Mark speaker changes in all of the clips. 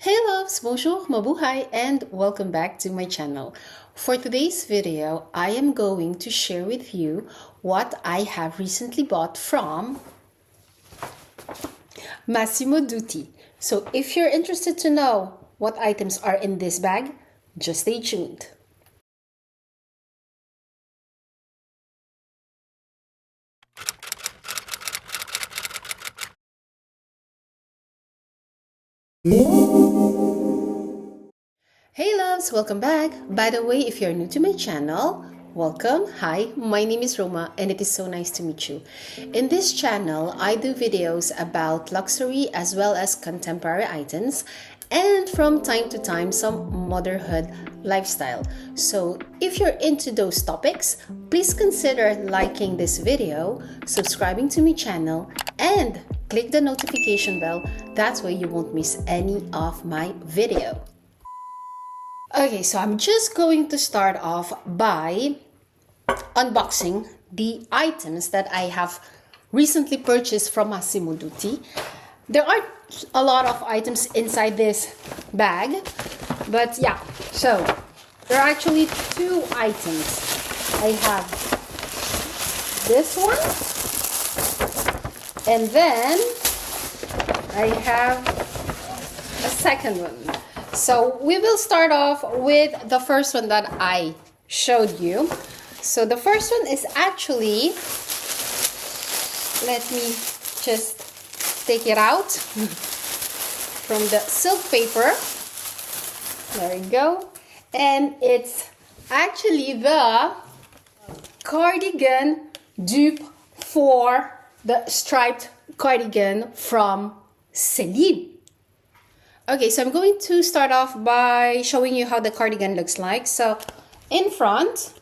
Speaker 1: Hey loves, bonjour, mabuhay, and welcome back to my channel. For today's video, I am going to share with you what I have recently bought from Massimo Dutti. So if you're interested to know what items are in this bag, just stay tuned. Hey loves, welcome back. By the way, if you're new to my channel, welcome. Hi, my name is Roma and it is so nice to meet you. In this channel, I do videos about luxury as well as contemporary items and from time to time some motherhood lifestyle. So if you're into those topics, please consider liking this video, subscribing to my channel, and click the notification bell. That way you won't miss any of my video. Okay, so I'm just going to start off by unboxing the items that I have recently purchased from Massimo Dutti. There are a lot of items inside this bag, but yeah, so there are actually two items. I have this one, and then I have a second one. So we will start off with the first one that I showed you. So the first one is actually, let me just take it out from the silk paper. There you go. And it's actually the cardigan dupe for the striped cardigan from Celine. Okay, so I'm going to start off by showing you how the cardigan looks like. So in front,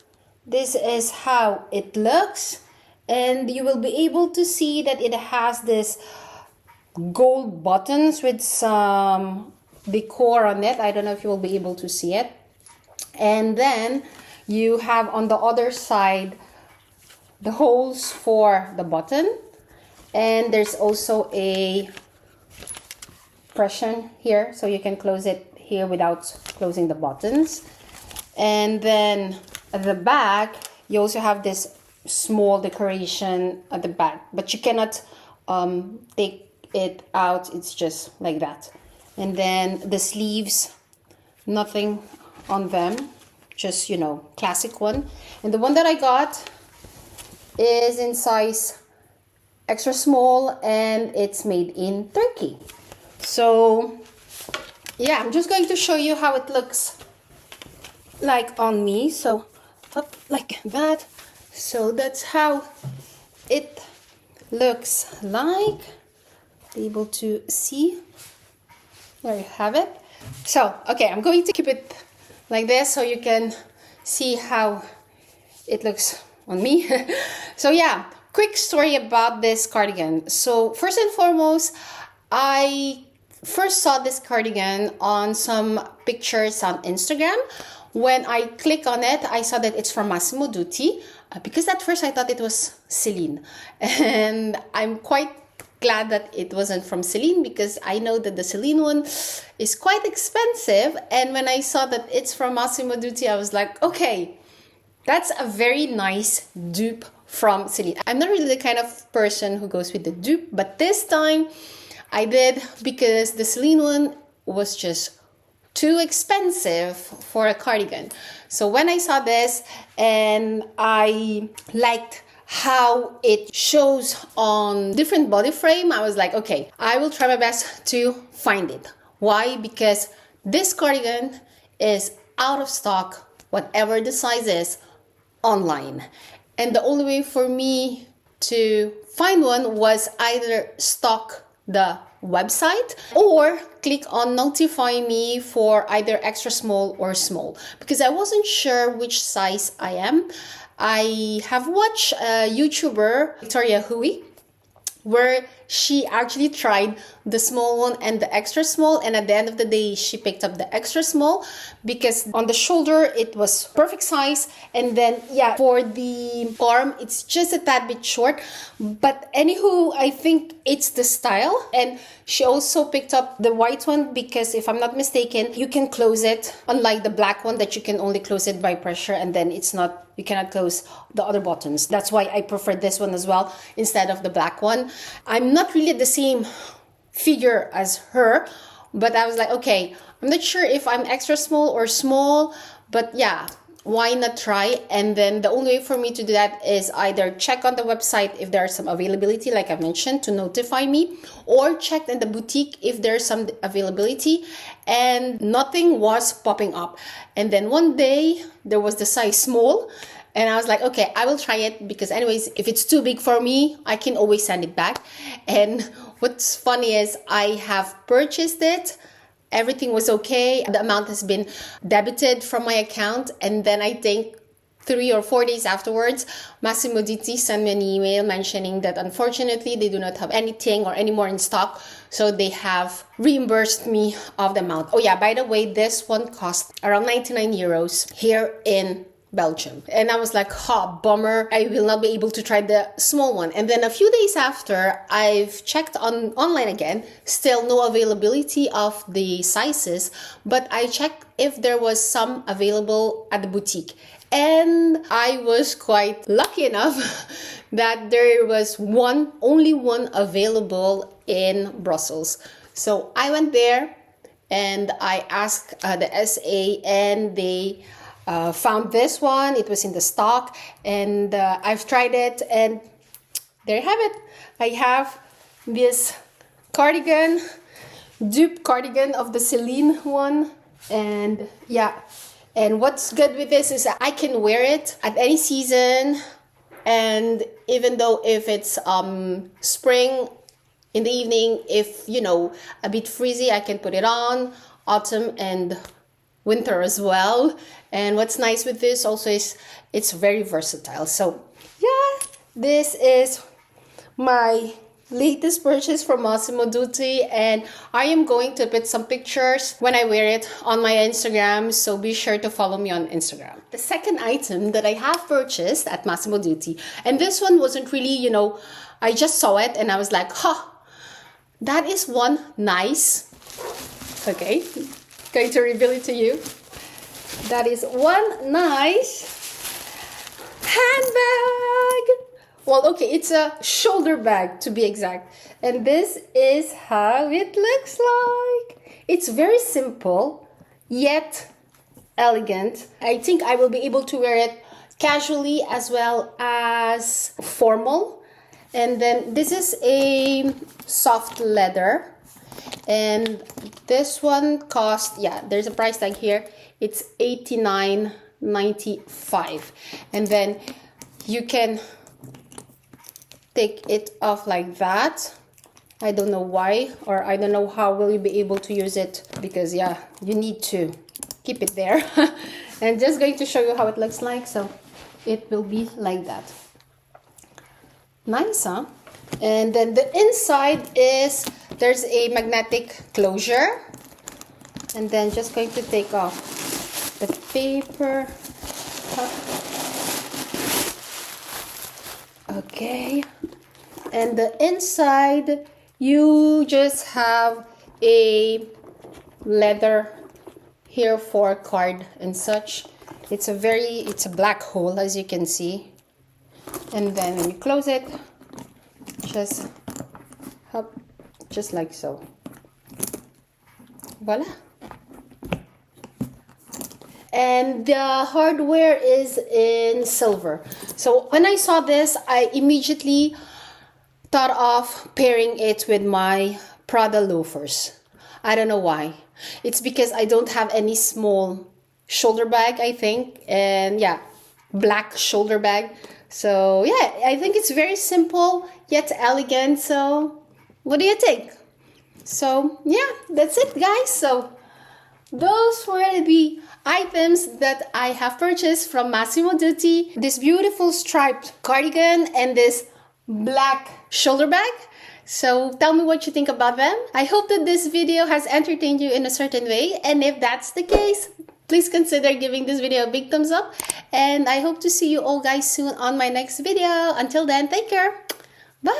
Speaker 1: this is how it looks, and you will be able to see that it has this gold buttons with some decor on it. I don't know if you will be able to see it. And then you have on the other side the holes for the button, and there's also a compression here, so you can close it here without closing the buttons. And then at the back you also have this small decoration at the back, but you cannot take it out, it's just like that. And then the sleeves, nothing on them, just, you know, classic one. And the one that I got is in size extra small, and it's made in Turkey. So yeah, I'm just going to show you how it looks like on me. So up like that. So that's how it looks like. Be able to see. There you have it. So okay, I'm going to keep it like this so you can see how it looks on me. So yeah, quick story about this cardigan. So first and foremost, I first saw this cardigan on some pictures on Instagram. When I click on it, I saw that it's from Massimo Dutti, because at first I thought it was Celine. And I'm quite glad that it wasn't from Celine, because I know that the Celine one is quite expensive. And when I saw that it's from Massimo Dutti, I was like, okay, that's a very nice dupe from Celine. I'm not really the kind of person who goes with the dupe, but this time I did, because the Celine one was just too expensive for a cardigan. So when I saw this and I liked how it shows on different body frame, I was like, okay, I will try my best to find it. Why? Because this cardigan is out of stock, whatever the size is, online. And the only way for me to find one was either stalk the website or click on notify me for either extra small or small, because I wasn't sure which size I am. I have watched a YouTuber, Victoria Hui, where she actually tried the small one and the extra small, and at the end of the day she picked up the extra small because on the shoulder it was perfect size, and then yeah, for the arm it's just a tad bit short, but anywho, I think it's the style. And she also picked up the white one because if I'm not mistaken, you can close it, unlike the black one that you can only close it by pressure, and then you cannot close the other buttons. That's why I prefer this one as well instead of the black one. I'm not really the same figure as her, but I was like, okay, I'm not sure if I'm extra small or small, but yeah, why not try? And then the only way for me to do that is either check on the website if there's some availability, like I mentioned, to notify me, or check in the boutique if there's some availability, and nothing was popping up. And then one day there was the size small, and I was like, okay, I will try it, because anyways, if it's too big for me, I can always send it back. And what's funny is I have purchased it. Everything was okay. The amount has been debited from my account. And then I think 3 or 4 days afterwards, Massimo Dutti sent me an email mentioning that unfortunately they do not have anything or any more in stock. So they have reimbursed me of the amount. Oh yeah, by the way, this one cost around 99 euros here in Belgium. And I was like, bummer, I will not be able to try the small one. And then a few days after, I've checked online again, still no availability of the sizes, but I checked if there was some available at the boutique. And I was quite lucky enough that there was only one available in Brussels. So I went there and I asked the SA, and they found this one. It was in the stock, and I've tried it, and there you have it. I have this cardigan, dupe cardigan of the Celine one, and yeah. And what's good with this is that I can wear it at any season, and even though if it's spring in the evening, if a bit freezy, I can put it on. Autumn and winter as well. And what's nice with this also is it's very versatile. So yeah, this is my latest purchase from Massimo Dutti, and I am going to put some pictures when I wear it on my Instagram, so be sure to follow me on Instagram. The second item that I have purchased at Massimo Dutti, and this one wasn't really, I just saw it and I was like, that is one nice, okay, going to reveal it to you. That is one nice handbag. Well, okay, it's a shoulder bag to be exact. And this is how it looks like. It's very simple, yet elegant. I think I will be able to wear it casually as well as formal. And then this is a soft leather. And this one cost, there's a price tag here. It's $89.95. And then you can take it off like that. I don't know why, or I don't know how will you be able to use it, because you need to keep it there. And just going to show you how it looks like. So it will be like that. Nice, huh? And then the inside is, there's a magnetic closure. And then just going to take off the paper. Okay. And the inside, you just have a leather here for card and such. It's a black hole, as you can see. And then when you close it, just like so. Voila. And the hardware is in silver. So when I saw this, I immediately thought of pairing it with my Prada loafers. I don't know why. It's because I don't have any small shoulder bag, I think. And black shoulder bag. So I think it's very simple yet elegant. So what do you think? So that's it, guys. So those were the items that I have purchased from Massimo Dutti. This beautiful striped cardigan and this black shoulder bag. So tell me what you think about them. I hope that this video has entertained you in a certain way, and if that's the case, please consider giving this video a big thumbs up, and I hope to see you all guys soon on my next video. Until then, take care. Bye.